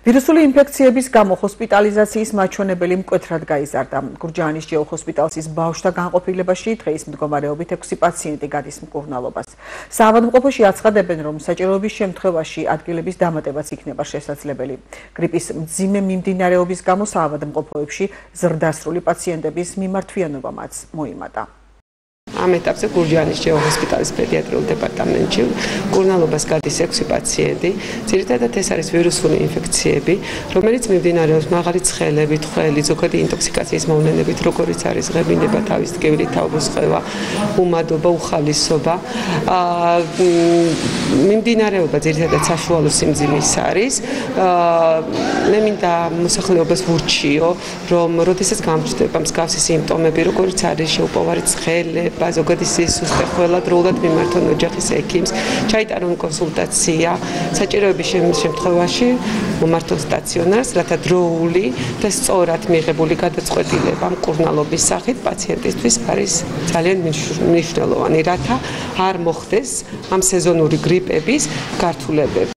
ვირუსული ინფექციების გამო ჰოსპიტალიზაციის მაჩვენებელი მკვეთრად გაიზარდა. გურჯაანის ჯეო ჰოსპიტალის ბავშვთა განყოფილებაში დღეის მდგომარეობით 6 პაციენტი გადის მკურნალობას. საავადმყოფოში აცხადებენ, რომ საჭიროების შემთხვევაში ადგილების დამატებაც იქნება შესაძლებელი. გრიპის მძიმე მიმდინარეობის გამო საავადმყოფოებში ზრდასრული პაციენტების მიმართვიანობამაც მოიმატა. Ამ ეტაპზე გურჯაანის ჯეო ჰოსპიტალის პედიატრიულ დეპარტამენტში მკურნალობას გადის 6 პაციენტი. ძირითადად ეს არის ვირუსული ინფექციები, რომელიც მიმდინარეობს მაღალი ცხელებით, ხელი, ზოგადი ინტოქსიკაციის მოვლენებით, როგორიც არის ღებინება, თავის ტკივილი, თავბრუსყევა, უმადობა, უხალისობა. მიმდინარეობა ძირითადად საშუალო სიმძიმის არის. მე მინდა მოსახლეობას ვურჩიო, რომ როდესაც გამჩნდება მსგავსი სიმპტომები, როგორიც არის შეუპოვარი ცხელება, ზოგადი სისუსტე, ყველადროულად მიმართონ ოჯახის ექიმს, ჩაიტარონ კონსულტაცია, საჭიროების შემთხვევაში მომართონ სტაციონარს, რათა დროული და სწორად მიღებული გადაწყვეტილება მკურნალობის სახით პაციენტისთვის არის ძალიან მნიშვნელოვანი, რათა არ მოხდეს ამ სეზონური გრიპების გართულებები.